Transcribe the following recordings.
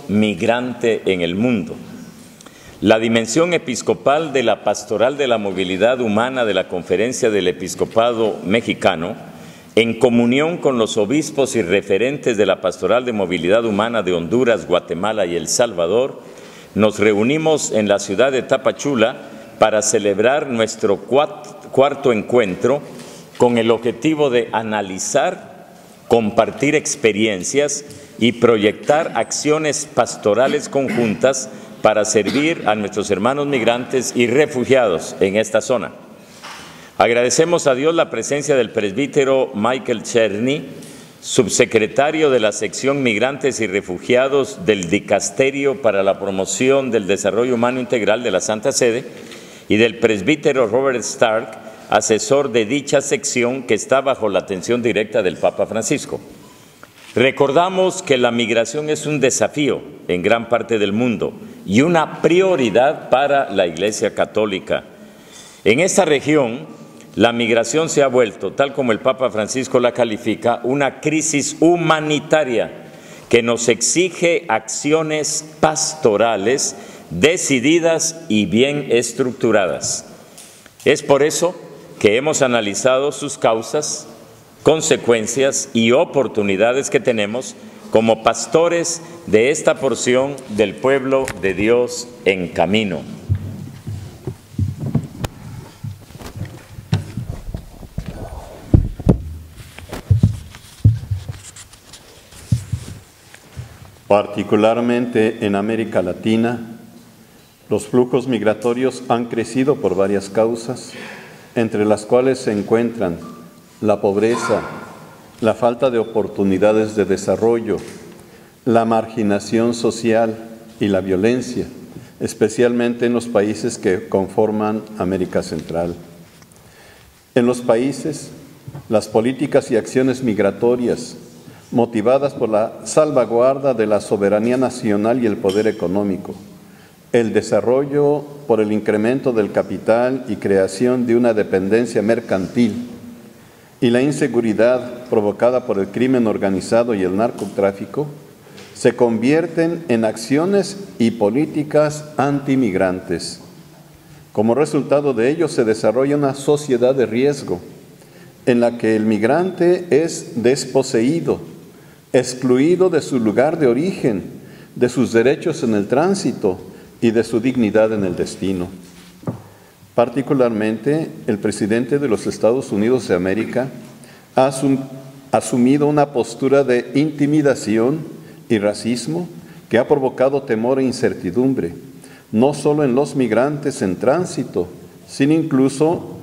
migrante en el mundo. La dimensión episcopal de la Pastoral de la Movilidad Humana de la Conferencia del Episcopado Mexicano, en comunión con los obispos y referentes de la Pastoral de Movilidad Humana de Honduras, Guatemala y El Salvador, nos reunimos en la ciudad de Tapachula para celebrar nuestro cuarto encuentro con el objetivo de analizar, compartir experiencias y proyectar acciones pastorales conjuntas para servir a nuestros hermanos migrantes y refugiados en esta zona. Agradecemos a Dios la presencia del presbítero Michael Cherny, subsecretario de la sección Migrantes y Refugiados del Dicasterio para la Promoción del Desarrollo Humano Integral de la Santa Sede, y del presbítero Robert Stark, asesor de dicha sección que está bajo la atención directa del Papa Francisco. Recordamos que la migración es un desafío en gran parte del mundo y una prioridad para la Iglesia Católica. En esta región, la migración se ha vuelto, tal como el Papa Francisco la califica, una crisis humanitaria que nos exige acciones pastorales decididas y bien estructuradas. Es por eso que hemos analizado sus causas, consecuencias y oportunidades que tenemos como pastores de esta porción del pueblo de Dios en camino. Particularmente en América Latina, los flujos migratorios han crecido por varias causas, entre las cuales se encuentran la pobreza, la falta de oportunidades de desarrollo, la marginación social y la violencia, especialmente en los países que conforman América Central. En los países, las políticas y acciones migratorias, motivadas por la salvaguarda de la soberanía nacional y el poder económico, el desarrollo por el incremento del capital y creación de una dependencia mercantil, y la inseguridad provocada por el crimen organizado y el narcotráfico, se convierten en acciones y políticas antimigrantes. Como resultado de ello, se desarrolla una sociedad de riesgo, en la que el migrante es desposeído, excluido de su lugar de origen, de sus derechos en el tránsito y de su dignidad en el destino. Particularmente, el presidente de los Estados Unidos de América ha asumido una postura de intimidación y racismo que ha provocado temor e incertidumbre, no solo en los migrantes en tránsito, sino incluso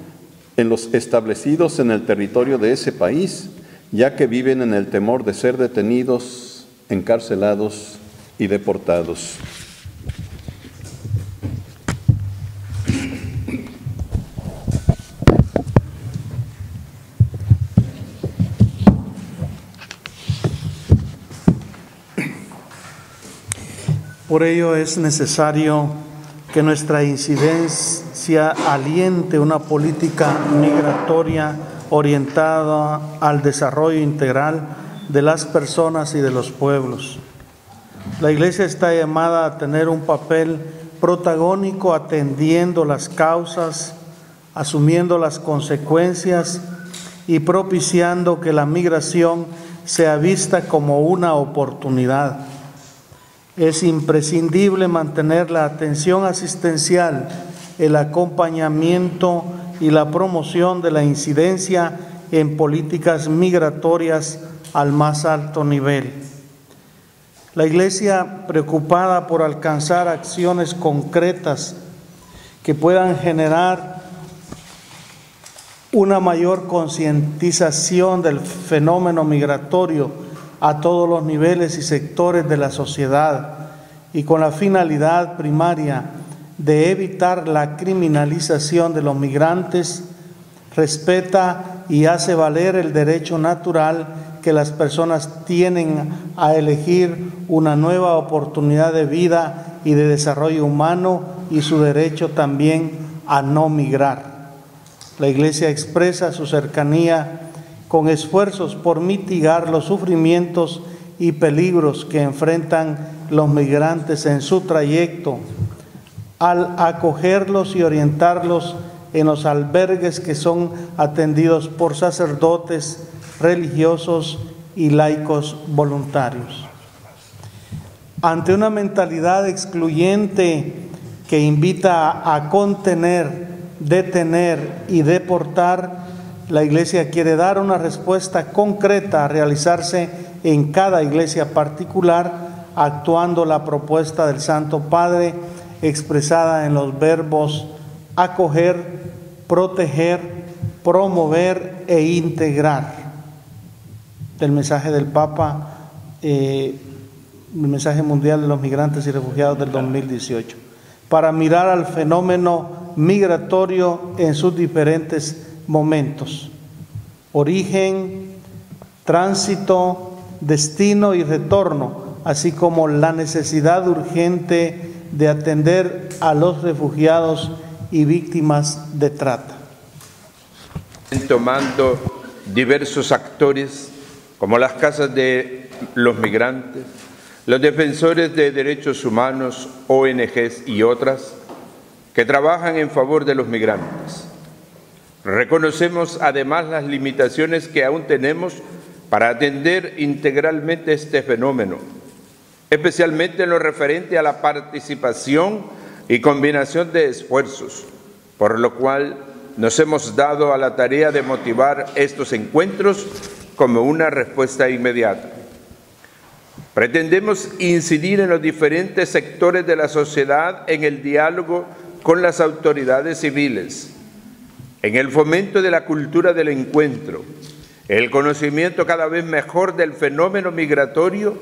en los establecidos en el territorio de ese país, ya que viven en el temor de ser detenidos, encarcelados y deportados. Por ello es necesario que nuestra incidencia aliente una política migratoria orientada al desarrollo integral de las personas y de los pueblos. La Iglesia está llamada a tener un papel protagónico atendiendo las causas, asumiendo las consecuencias y propiciando que la migración sea vista como una oportunidad. Es imprescindible mantener la atención asistencial, el acompañamiento y la promoción de la incidencia en políticas migratorias al más alto nivel. La Iglesia, preocupada por alcanzar acciones concretas que puedan generar una mayor concientización del fenómeno migratorio a todos los niveles y sectores de la sociedad, y con la finalidad primaria de evitar la criminalización de los migrantes, respeta y hace valer el derecho natural que las personas tienen a elegir una nueva oportunidad de vida y de desarrollo humano, y su derecho también a no migrar. La Iglesia expresa su cercanía con esfuerzos por mitigar los sufrimientos y peligros que enfrentan los migrantes en su trayecto, al acogerlos y orientarlos en los albergues que son atendidos por sacerdotes, religiosos y laicos voluntarios. Ante una mentalidad excluyente que invita a contener, detener y deportar, la Iglesia quiere dar una respuesta concreta a realizarse en cada iglesia particular, actuando la propuesta del Santo Padre expresada en los verbos acoger, proteger, promover e integrar. Del mensaje del Papa, el mensaje mundial de los migrantes y refugiados del 2018, para mirar al fenómeno migratorio en sus diferentes momentos: origen, tránsito, destino y retorno, así como la necesidad urgente de atender a los refugiados y víctimas de trata. Tomando diversos actores como las casas de los migrantes, los defensores de derechos humanos, ONGs y otras que trabajan en favor de los migrantes. Reconocemos además las limitaciones que aún tenemos para atender integralmente este fenómeno, especialmente en lo referente a la participación y combinación de esfuerzos, por lo cual nos hemos dado a la tarea de motivar estos encuentros como una respuesta inmediata. Pretendemos incidir en los diferentes sectores de la sociedad en el diálogo con las autoridades civiles, en el fomento de la cultura del encuentro, el conocimiento cada vez mejor del fenómeno migratorio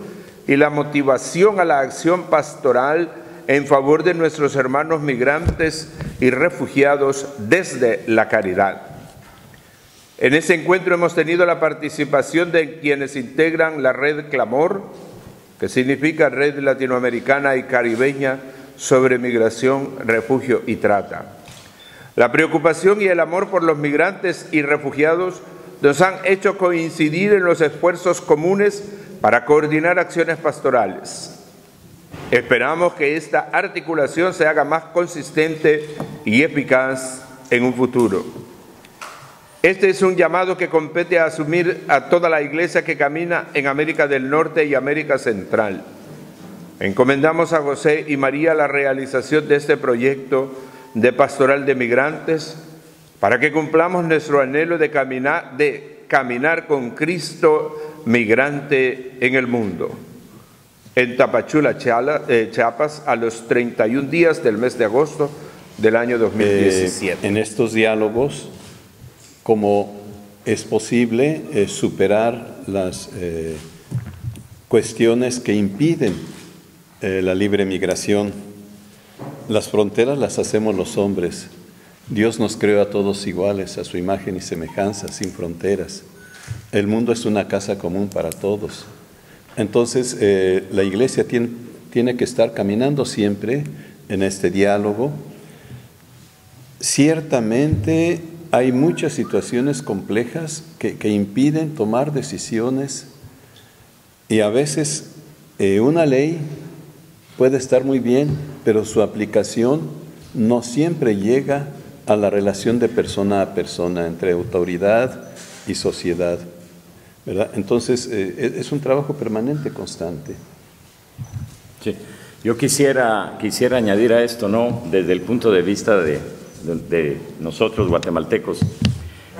y la motivación a la acción pastoral en favor de nuestros hermanos migrantes y refugiados desde la caridad. En ese encuentro hemos tenido la participación de quienes integran la red Clamor, que significa Red Latinoamericana y Caribeña sobre Migración, Refugio y Trata. La preocupación y el amor por los migrantes y refugiados nos han hecho coincidir en los esfuerzos comunes para coordinar acciones pastorales. Esperamos que esta articulación se haga más consistente y eficaz en un futuro. Este es un llamado que compete a asumir a toda la Iglesia que camina en América del Norte y América Central. Encomendamos a José y María la realización de este proyecto de pastoral de migrantes para que cumplamos nuestro anhelo de caminar con Cristo migrante en el mundo. En Tapachula, Chiapas, a los 31 días del mes de agosto del año 2017. En estos diálogos, ¿cómo es posible superar las cuestiones que impiden la libre migración? Las fronteras las hacemos los hombres. Dios nos creó a todos iguales, a su imagen y semejanza, sin fronteras. El mundo es una casa común para todos. Entonces, la Iglesia tiene que estar caminando siempre en este diálogo. Ciertamente hay muchas situaciones complejas que impiden tomar decisiones, y a veces una ley puede estar muy bien, pero su aplicación no siempre llega a la relación de persona a persona entre autoridad y sociedad, ¿verdad? Entonces, es un trabajo permanente, constante. Sí. Yo quisiera añadir a esto, ¿no? Desde el punto de vista de nosotros guatemaltecos,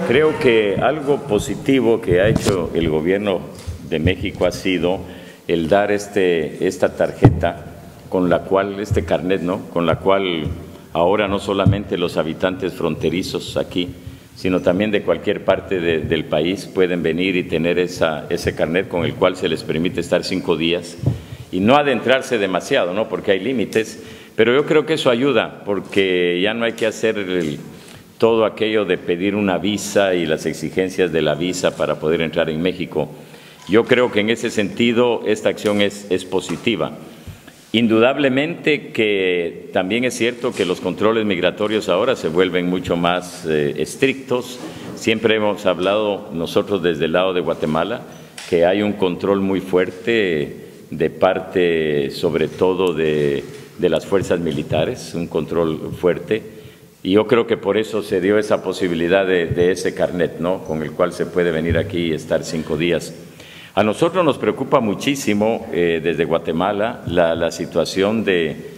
creo que algo positivo que ha hecho el gobierno de México ha sido el dar esta tarjeta con la cual, este carnet, ¿no? Con la cual ahora no solamente los habitantes fronterizos aquí, sino también de cualquier parte del país pueden venir y tener ese carnet con el cual se les permite estar 5 días y no adentrarse demasiado, ¿no? Porque hay límites, pero yo creo que eso ayuda, porque ya no hay que hacer todo aquello de pedir una visa y las exigencias de la visa para poder entrar en México. Yo creo que en ese sentido esta acción es positiva. Indudablemente que también es cierto que los controles migratorios ahora se vuelven mucho más estrictos. Siempre hemos hablado nosotros desde el lado de Guatemala que hay un control muy fuerte de parte sobre todo de las fuerzas militares, un control fuerte, y yo creo que por eso se dio esa posibilidad de ese carnet, ¿no?, con el cual se puede venir aquí y estar 5 días. A nosotros nos preocupa muchísimo desde Guatemala la situación de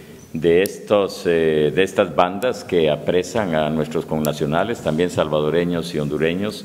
estas bandas que apresan a nuestros connacionales, también salvadoreños y hondureños,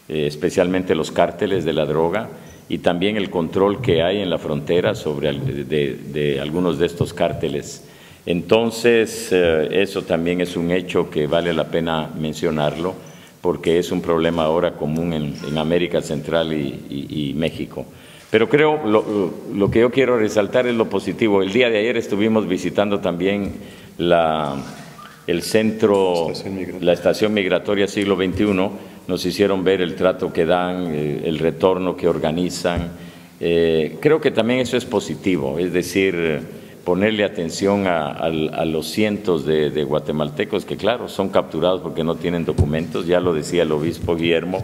especialmente los cárteles de la droga, y también el control que hay en la frontera sobre de algunos de estos cárteles. Entonces, eso también es un hecho que vale la pena mencionarlo, porque es un problema ahora común en América Central y México. Pero creo, lo que yo quiero resaltar es lo positivo. El día de ayer estuvimos visitando también el centro, la estación migratoria siglo XXI, nos hicieron ver el trato que dan, el retorno que organizan. Creo que también eso es positivo, es decir, ponerle atención a los cientos de guatemaltecos que, claro, son capturados porque no tienen documentos. Ya lo decía el obispo Guillermo,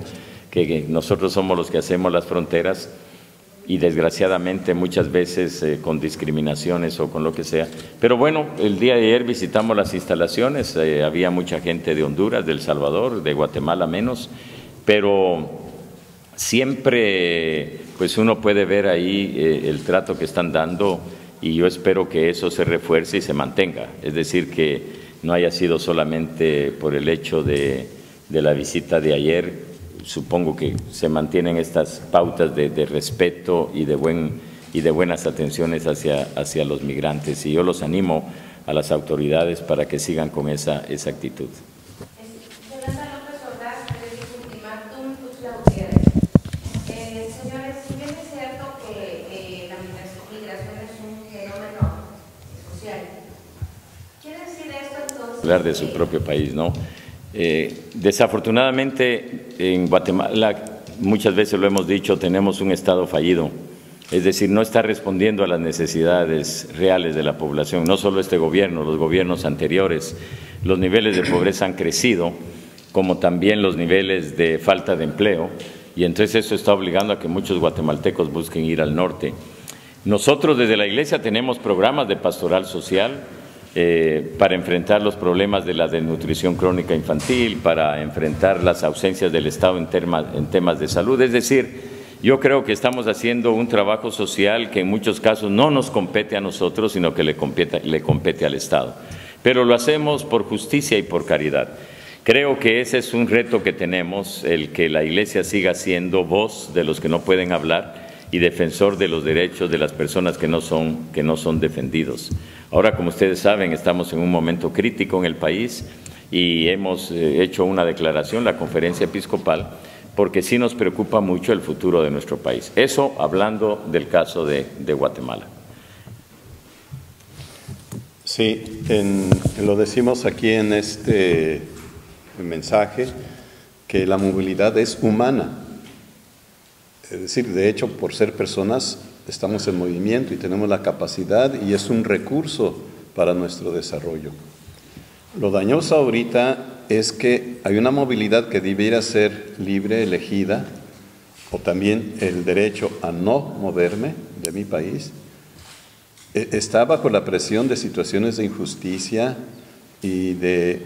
que nosotros somos los que hacemos las fronteras y desgraciadamente muchas veces con discriminaciones o con lo que sea. Pero bueno, el día de ayer visitamos las instalaciones, había mucha gente de Honduras, de El Salvador, de Guatemala menos, pero siempre pues uno puede ver ahí el trato que están dando, y yo espero que eso se refuerce y se mantenga, es decir, que no haya sido solamente por el hecho de la visita de ayer. Supongo que se mantienen estas pautas de respeto y de buenas atenciones hacia los migrantes, y yo los animo a las autoridades para que sigan con esa actitud. Señores, si bien es cierto que la migración es un fenómeno social, ¿quiere decir esto entonces? Hablar de su propio país, ¿no? Desafortunadamente en Guatemala, muchas veces lo hemos dicho, tenemos un Estado fallido, es decir, no está respondiendo a las necesidades reales de la población. No solo este gobierno, los gobiernos anteriores, los niveles de pobreza han crecido, como también los niveles de falta de empleo, y entonces eso está obligando a que muchos guatemaltecos busquen ir al norte. Nosotros desde la Iglesia tenemos programas de pastoral social para enfrentar los problemas de la desnutrición crónica infantil, para enfrentar las ausencias del Estado en temas de salud. Es decir, yo creo que estamos haciendo un trabajo social que en muchos casos no nos compete a nosotros, sino que le compete al Estado. Pero lo hacemos por justicia y por caridad. Creo que ese es un reto que tenemos, el que la Iglesia siga siendo voz de los que no pueden hablar y defensor de los derechos de las personas que no son defendidos. Ahora, como ustedes saben, estamos en un momento crítico en el país y hemos hecho una declaración, la Conferencia Episcopal, porque sí nos preocupa mucho el futuro de nuestro país. Eso hablando del caso de Guatemala. Sí, lo decimos aquí en este mensaje, que la movilidad es humana. Es decir, de hecho, por ser personas, estamos en movimiento y tenemos la capacidad y es un recurso para nuestro desarrollo. Lo dañoso ahorita es que hay una movilidad que debiera ser libre, elegida, o también el derecho a no moverme de mi país, está bajo la presión de situaciones de injusticia y de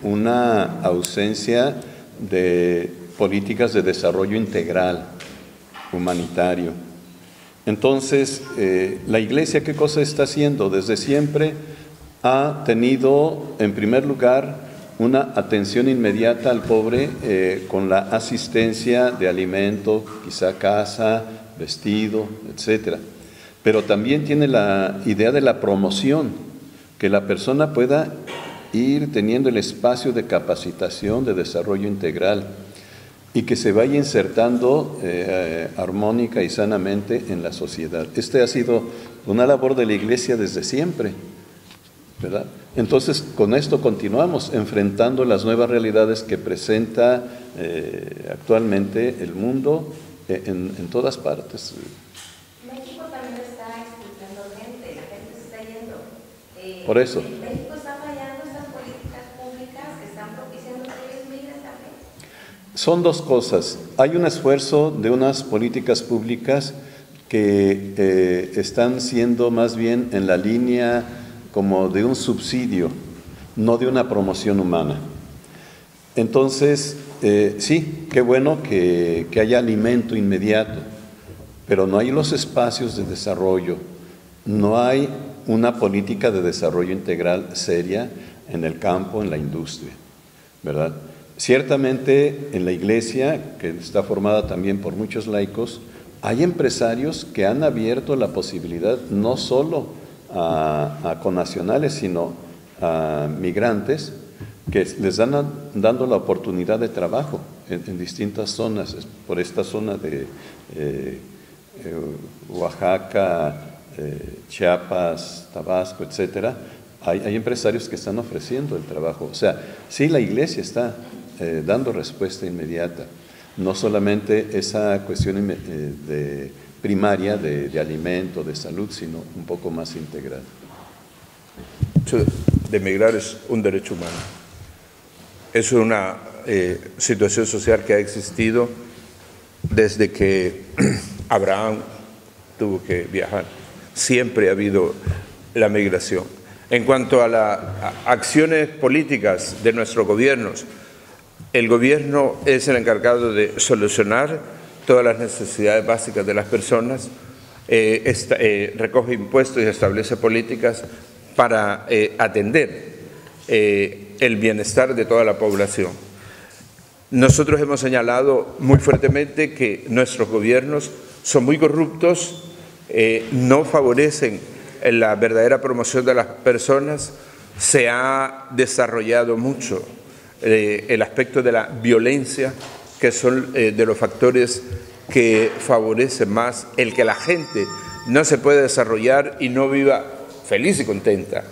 una ausencia de políticas de desarrollo integral, humanitario. Entonces, la Iglesia, ¿qué cosa está haciendo? Desde siempre ha tenido, en primer lugar, una atención inmediata al pobre con la asistencia de alimento, quizá casa, vestido, etcétera. Pero también tiene la idea de la promoción, que la persona pueda ir teniendo el espacio de capacitación, de desarrollo integral, y que se vaya insertando armónica y sanamente en la sociedad. Esta ha sido una labor de la Iglesia desde siempre, ¿verdad? Entonces, con esto continuamos enfrentando las nuevas realidades que presenta actualmente el mundo en todas partes. México también está expulsando gente, la gente se está yendo. Por eso. México está fallando estas políticas públicas que están propiciando que ellos migren también. Son dos cosas. Hay un esfuerzo de unas políticas públicas que están siendo más bien en la línea como de un subsidio, no de una promoción humana. Entonces, sí, qué bueno que haya alimento inmediato, pero no hay los espacios de desarrollo, no hay una política de desarrollo integral seria en el campo, en la industria, ¿verdad? Ciertamente en la iglesia, que está formada también por muchos laicos, hay empresarios que han abierto la posibilidad no solo a connacionales, sino a migrantes, que les dan dando la oportunidad de trabajo en distintas zonas, por esta zona de Oaxaca, Chiapas, Tabasco, etcétera. Hay empresarios que están ofreciendo el trabajo. O sea, sí, la iglesia está dando respuesta inmediata, no solamente esa cuestión de primaria de alimento, de salud, sino un poco más integral. De emigrar es un derecho humano. Es una situación social que ha existido desde que Abraham tuvo que viajar. Siempre ha habido la migración. En cuanto a las acciones políticas de nuestros gobiernos, el gobierno es el encargado de solucionar todas las necesidades básicas de las personas, recoge impuestos y establece políticas para atender el bienestar de toda la población. Nosotros hemos señalado muy fuertemente que nuestros gobiernos son muy corruptos, no favorecen la verdadera promoción de las personas. Se ha desarrollado mucho el aspecto de la violencia, que son de los factores que favorecen más el que la gente no se pueda desarrollar y no viva feliz y contenta.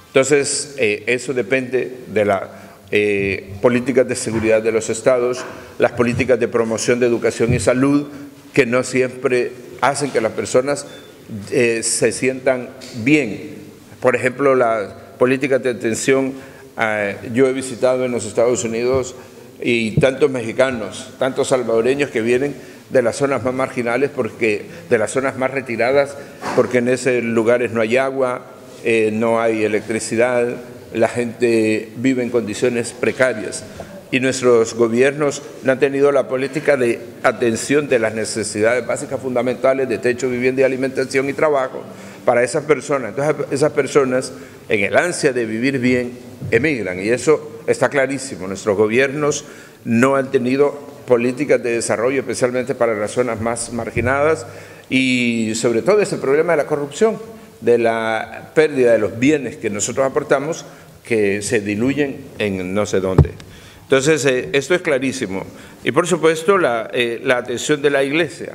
Entonces, eso depende de las políticas de seguridad de los estados, las políticas de promoción de educación y salud, que no siempre hacen que las personas se sientan bien. Por ejemplo, las políticas de atención, yo he visitado en los Estados Unidos y tantos mexicanos, tantos salvadoreños que vienen de las zonas más marginales, de las zonas más retiradas, porque en esos lugares no hay agua, no hay electricidad, la gente vive en condiciones precarias. Y nuestros gobiernos no han tenido la política de atención de las necesidades básicas fundamentales de techo, vivienda y alimentación y trabajo para esas personas. Entonces, esas personas, en el ansia de vivir bien, emigran, y eso está clarísimo. Nuestros gobiernos no han tenido políticas de desarrollo, especialmente para las zonas más marginadas, y sobre todo ese problema de la corrupción, de la pérdida de los bienes que nosotros aportamos, que se diluyen en no sé dónde. Entonces, esto es clarísimo. Y por supuesto, la atención de la iglesia,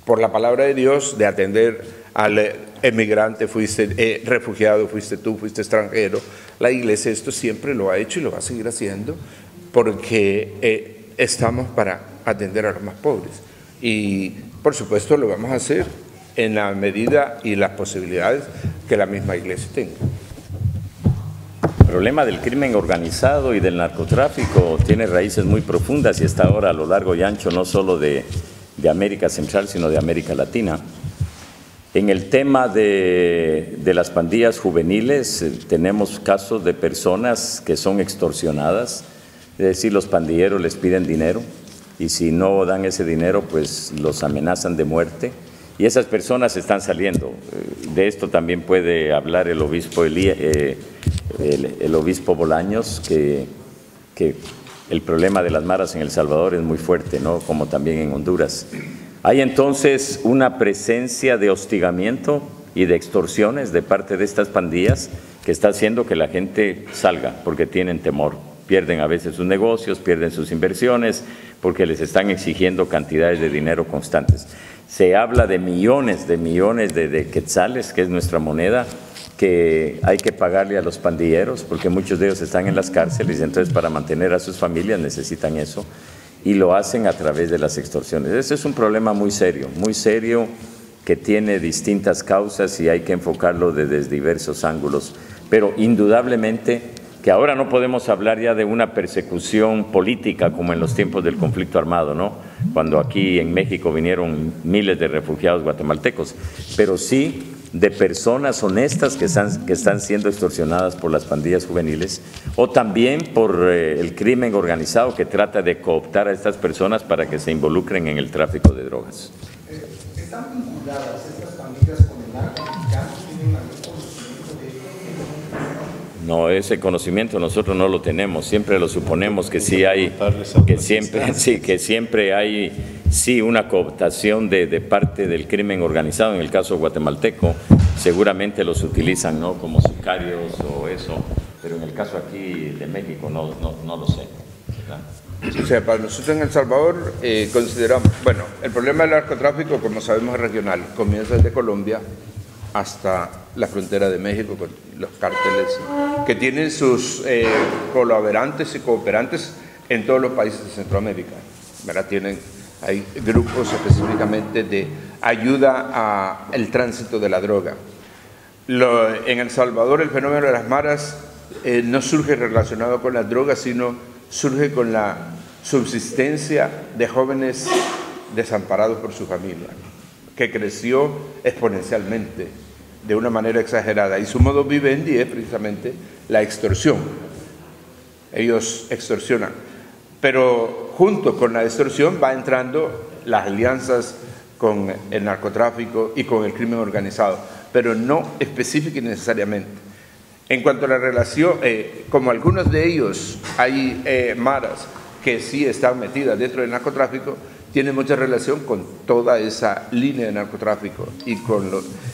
por la palabra de Dios, de atender al emigrante, fuiste refugiado, fuiste tú, fuiste extranjero. La iglesia esto siempre lo ha hecho y lo va a seguir haciendo, porque estamos para atender a los más pobres. Y por supuesto lo vamos a hacer en la medida y las posibilidades que la misma iglesia tenga. El problema del crimen organizado y del narcotráfico tiene raíces muy profundas y está ahora a lo largo y ancho no solo de América Central, sino de América Latina. En el tema de las pandillas juveniles tenemos casos de personas que son extorsionadas, es decir, los pandilleros les piden dinero y si no dan ese dinero pues los amenazan de muerte. Y esas personas están saliendo. De esto también puede hablar el obispo el obispo Bolaños, que el problema de las maras en El Salvador es muy fuerte, ¿no? Como también en Honduras. Hay entonces una presencia de hostigamiento y de extorsiones de parte de estas pandillas que está haciendo que la gente salga porque tienen temor. Pierden a veces sus negocios, pierden sus inversiones porque les están exigiendo cantidades de dinero constantes. Se habla de millones de quetzales, que es nuestra moneda, que hay que pagarle a los pandilleros porque muchos de ellos están en las cárceles y entonces para mantener a sus familias necesitan eso y lo hacen a través de las extorsiones. Ese es un problema muy serio que tiene distintas causas y hay que enfocarlo desde diversos ángulos, pero indudablemente que ahora no podemos hablar ya de una persecución política como en los tiempos del conflicto armado, ¿no? cuando aquí en México vinieron miles de refugiados guatemaltecos, pero sí de personas honestas que están siendo extorsionadas por las pandillas juveniles o también por el crimen organizado que trata de cooptar a estas personas para que se involucren en el tráfico de drogas. ¿Están vinculadas estas pandillas con el narcotraficante? ¿Tienen algún conocimiento de ello? No, ese conocimiento nosotros no lo tenemos, siempre lo suponemos que sí hay, que siempre hay una cooptación de parte del crimen organizado. En el caso guatemalteco, seguramente los utilizan, ¿no?, como sicarios o eso, pero en el caso aquí de México no lo sé, ¿verdad? O sea, para nosotros en El Salvador consideramos, bueno, el problema del narcotráfico, como sabemos, es regional, comienza desde Colombia hasta la frontera de México con los cárteles que tienen sus colaborantes y cooperantes en todos los países de Centroamérica, ¿verdad? Hay grupos específicamente de ayuda al tránsito de la droga. En El Salvador el fenómeno de las maras no surge relacionado con las drogas, sino surge con la subsistencia de jóvenes desamparados por su familia, que creció exponencialmente, de una manera exagerada, y su modo vivendi es precisamente la extorsión. Ellos extorsionan, pero junto con la extorsión va entrando las alianzas con el narcotráfico y con el crimen organizado, pero no específica y necesariamente. En cuanto a la relación, como algunos de ellos hay maras que sí están metidas dentro del narcotráfico, tiene mucha relación con toda esa línea de narcotráfico y con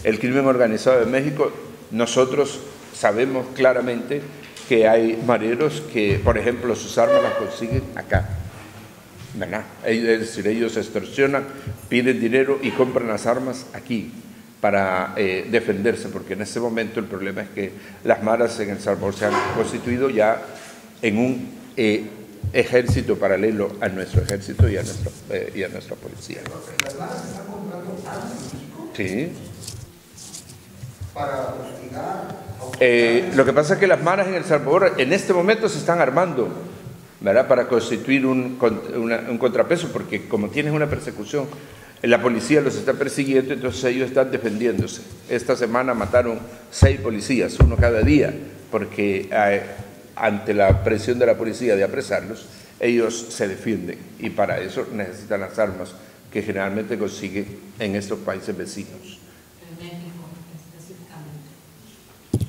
el crimen organizado de México. Nosotros sabemos claramente que hay mareros que, por ejemplo, sus armas las consiguen acá, ¿verdad? Es decir, ellos extorsionan, piden dinero y compran las armas aquí para defenderse, porque en este momento el problema es que las maras en El Salvador se han constituido ya en un ejército paralelo a nuestro ejército y a nuestra policía. ¿Las maras están comprando armas en México? Sí. Para hostigar. Lo que pasa es que las maras en El Salvador en este momento se están armando, ¿verdad?, para constituir un contrapeso, porque como tienen una persecución, la policía los está persiguiendo, entonces ellos están defendiéndose. Esta semana mataron 6 policías, uno cada día, porque ante la presión de la policía de apresarlos, ellos se defienden, y para eso necesitan las armas que generalmente consiguen en estos países vecinos. En México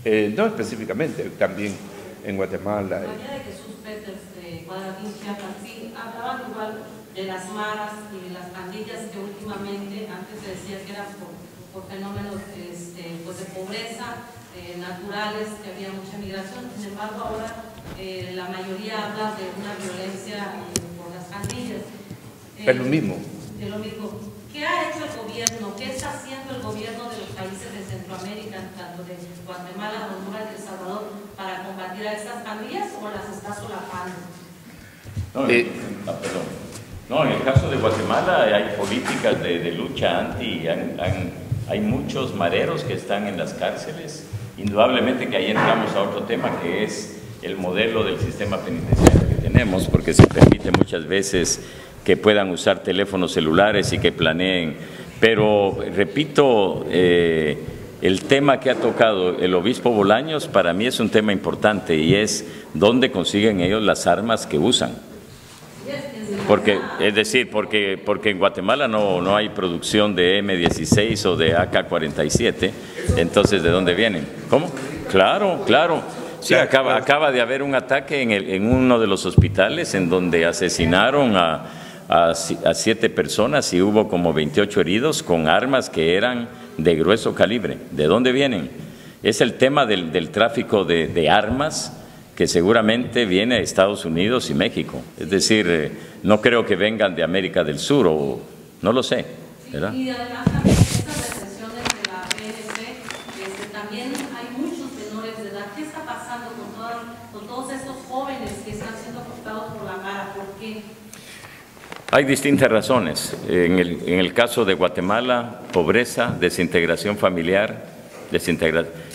específicamente. No específicamente, también en Guatemala. La manera de Jesús Peters de Guadalajara, Chiapas, sí, hablaban igual de las maras y de las pandillas que últimamente, antes se decía que eran por fenómenos pues de pobreza, naturales, que había mucha migración. Sin embargo, ahora la mayoría habla de una violencia por las pandillas. Es lo mismo. De lo mismo. ¿Qué ha hecho el gobierno? ¿Qué está haciendo el gobierno de los países de Centroamérica, tanto de Guatemala, Honduras y El Salvador, para combatir a estas pandillas, o las está solapando? No, en el caso de Guatemala hay políticas de lucha anti, hay muchos mareros que están en las cárceles. Indudablemente que ahí entramos a otro tema, que es el modelo del sistema penitenciario que tenemos, porque se permite muchas veces que puedan usar teléfonos celulares y que planeen. Pero, repito, el tema que ha tocado el obispo Bolaños para mí es un tema importante, y es dónde consiguen ellos las armas que usan. Porque, es decir, porque en Guatemala no hay producción de M16 o de AK-47, entonces ¿de dónde vienen? ¿Cómo? Claro. Sí, acaba de haber un ataque en uno de los hospitales en donde asesinaron a 7 personas y hubo como 28 heridos con armas que eran de grueso calibre. ¿De dónde vienen? Es el tema del tráfico de armas, que seguramente viene de Estados Unidos y México. Es decir, no creo que vengan de América del Sur, o no lo sé, ¿verdad? Y además también estas represiones de la PNC, también hay muchos menores de edad. ¿Qué está pasando con todos estos jóvenes que están siendo afectados por la mara? ¿Por qué? Hay distintas razones. En el caso de Guatemala, pobreza, desintegración familiar,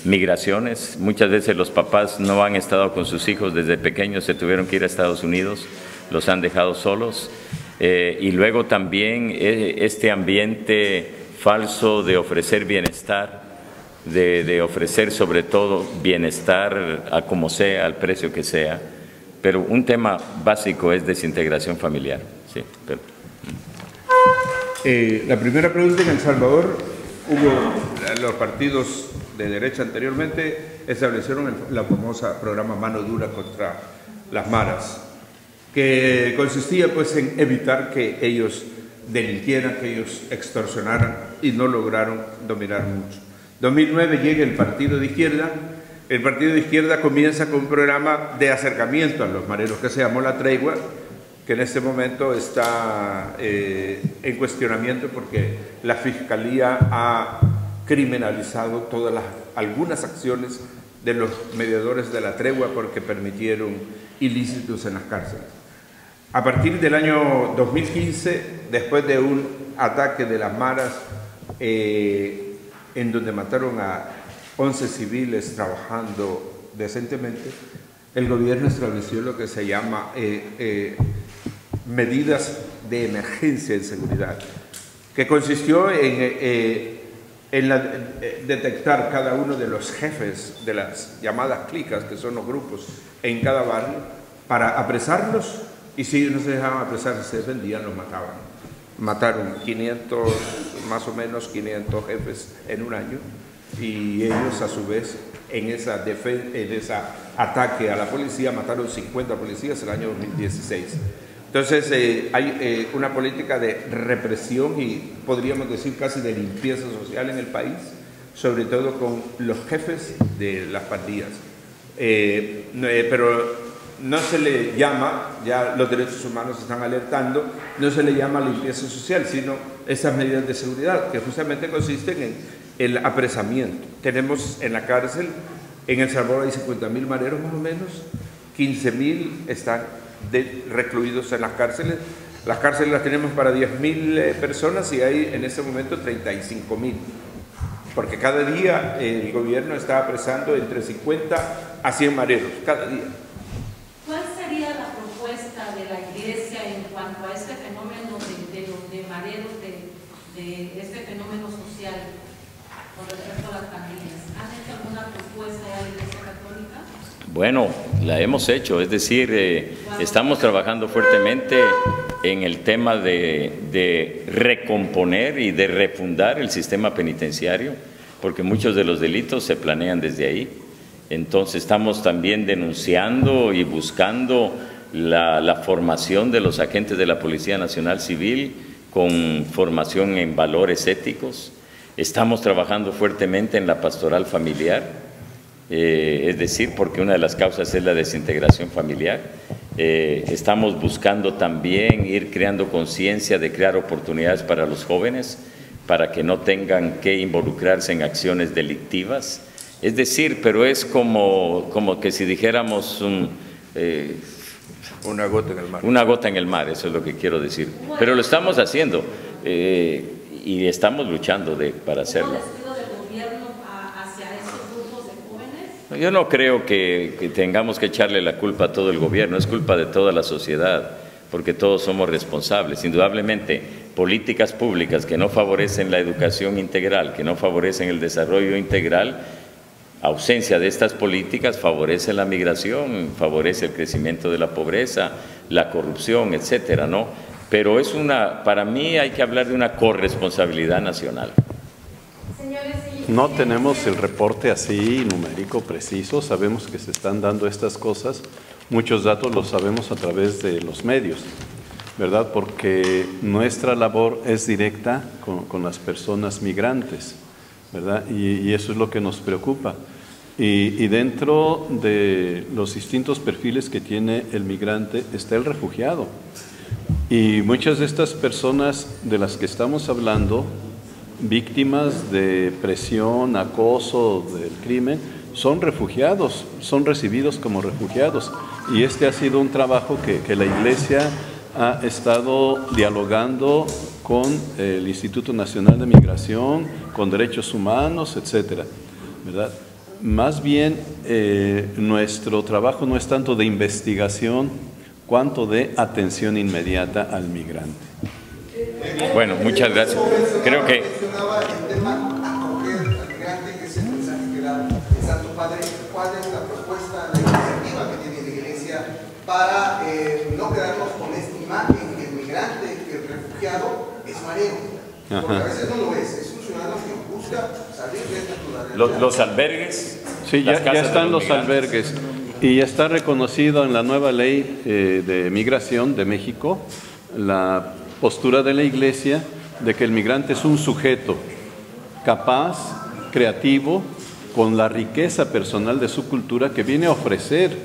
migraciones. Muchas veces los papás no han estado con sus hijos desde pequeños, se tuvieron que ir a Estados Unidos, los han dejado solos. y luego también este ambiente falso de ofrecer bienestar, de ofrecer sobre todo bienestar a como sea, al precio que sea, pero un tema básico es desintegración familiar. Sí, pero. La primera pregunta: en El Salvador los partidos de derecha anteriormente establecieron la famosa programa Mano Dura contra las maras, que consistía pues en evitar que ellos delinquieran, que ellos extorsionaran, y no lograron dominar mucho. 2009 llega el partido de izquierda. El partido de izquierda comienza con un programa de acercamiento a los mareros que se llamó La Tregua, que en este momento está en cuestionamiento porque la Fiscalía ha criminalizado algunas acciones de los mediadores de La Tregua porque permitieron ilícitos en las cárceles. A partir del año 2015, después de un ataque de las maras en donde mataron a 11 civiles trabajando decentemente, el gobierno estableció lo que se llama medidas de emergencia en seguridad, que consistió en detectar cada uno de los jefes de las llamadas clicas, que son los grupos en cada barrio, para apresarlos, y si no se dejaban apresar, se defendían, los mataban. Mataron 500, más o menos 500 jefes en un año, y ellos a su vez en esa ataque a la policía mataron 50 policías en el año 2016. Entonces hay una política de represión y podríamos decir casi de limpieza social en el país, sobre todo con los jefes de las pandillas. Pero no se le llama, ya los derechos humanos están alertando, no se le llama limpieza social, sino esas medidas de seguridad que justamente consisten en el apresamiento. Tenemos en la cárcel, en El Salvador hay 50.000 mareros más o menos, 15.000 están recluidos en las cárceles. Las cárceles las tenemos para 10.000 personas y hay en este momento 35.000, porque cada día el gobierno está apresando entre 50 a 100 mareros, cada día. ¿Cuál sería la propuesta de la Iglesia en cuanto a este fenómeno de mareros, de este fenómeno social con respecto a las pandillas? ¿Han hecho alguna propuesta a la Iglesia Católica? Bueno, la hemos hecho, es decir, estamos trabajando fuertemente en el tema de recomponer y de refundar el sistema penitenciario, porque muchos de los delitos se planean desde ahí. Entonces estamos también denunciando y buscando la formación de los agentes de la Policía Nacional Civil con formación en valores éticos. Estamos trabajando fuertemente en la pastoral familiar, es decir, porque una de las causas es la desintegración familiar. Estamos buscando también ir creando conciencia de crear oportunidades para los jóvenes, para que no tengan que involucrarse en acciones delictivas. Es decir, pero es como que si dijéramos una gota en el mar. Una gota en el mar, eso es lo que quiero decir. Pero lo estamos haciendo y estamos luchando para hacerlo. ¿Un descuido del gobierno hacia esos grupos de jóvenes? Yo no creo que tengamos que echarle la culpa a todo el gobierno, es culpa de toda la sociedad, porque todos somos responsables. Indudablemente, políticas públicas que no favorecen la educación integral, que no favorecen el desarrollo integral, ausencia de estas políticas favorece la migración, favorece el crecimiento de la pobreza, la corrupción, etcétera, ¿no? Pero para mí hay que hablar de una corresponsabilidad nacional. No tenemos el reporte así numérico preciso, sabemos que se están dando estas cosas, muchos datos los sabemos a través de los medios, ¿verdad? Porque nuestra labor es directa con las personas migrantes, ¿verdad? Y eso es lo que nos preocupa. Y dentro de los distintos perfiles que tiene el migrante está el refugiado. Y muchas de estas personas de las que estamos hablando, víctimas de presión, acoso, del crimen, son refugiados, son recibidos como refugiados. Y este ha sido un trabajo que la Iglesia ha estado dialogando con el Instituto Nacional de Migración, con Derechos Humanos, etcétera, ¿verdad? Más bien, nuestro trabajo no es tanto de investigación cuanto de atención inmediata al migrante. Bueno, muchas gracias. Creo que... mencionaba el tema acoger al migrante, que es el mensaje que da el Santo Padre. ¿Cuál es la propuesta, la iniciativa que tiene la Iglesia para no quedarnos con esta imagen que el migrante, que el refugiado es mareo? Porque a veces no lo es un ciudadano que busca salir de esta pluralidad. Los albergues. Sí, ya están los albergues y ya está reconocido en la nueva ley de migración de México la postura de la Iglesia de que el migrante es un sujeto capaz, creativo, con la riqueza personal de su cultura, que viene a ofrecer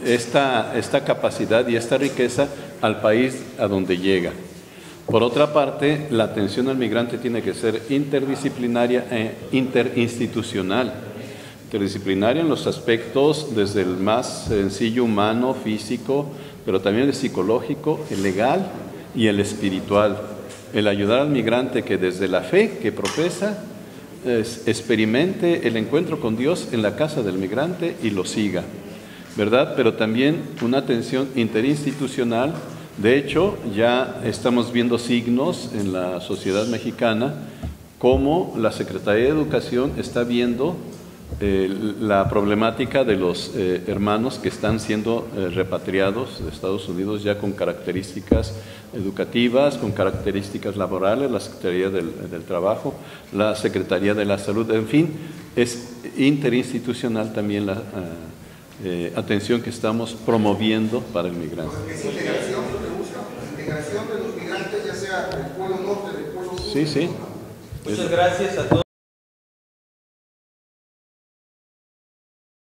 esta capacidad y esta riqueza al país a donde llega. Por otra parte, la atención al migrante tiene que ser interdisciplinaria e interinstitucional. Interdisciplinaria en los aspectos desde el más sencillo humano, físico, pero también el psicológico, el legal y el espiritual. El ayudar al migrante que desde la fe que profesa experimente el encuentro con Dios en la casa del migrante y lo siga, ¿verdad? Pero también una atención interinstitucional. De hecho, ya estamos viendo signos en la sociedad mexicana cómo la Secretaría de Educación está viendo la problemática de los hermanos que están siendo repatriados de Estados Unidos ya con características educativas, con características laborales, la Secretaría del Trabajo, la Secretaría de la Salud, en fin, es interinstitucional también la atención que estamos promoviendo para el migrante. Es integración de los migrantes, ya sea del pueblo norte, del pueblo sur. Sí, sí. Muchas gracias a todos.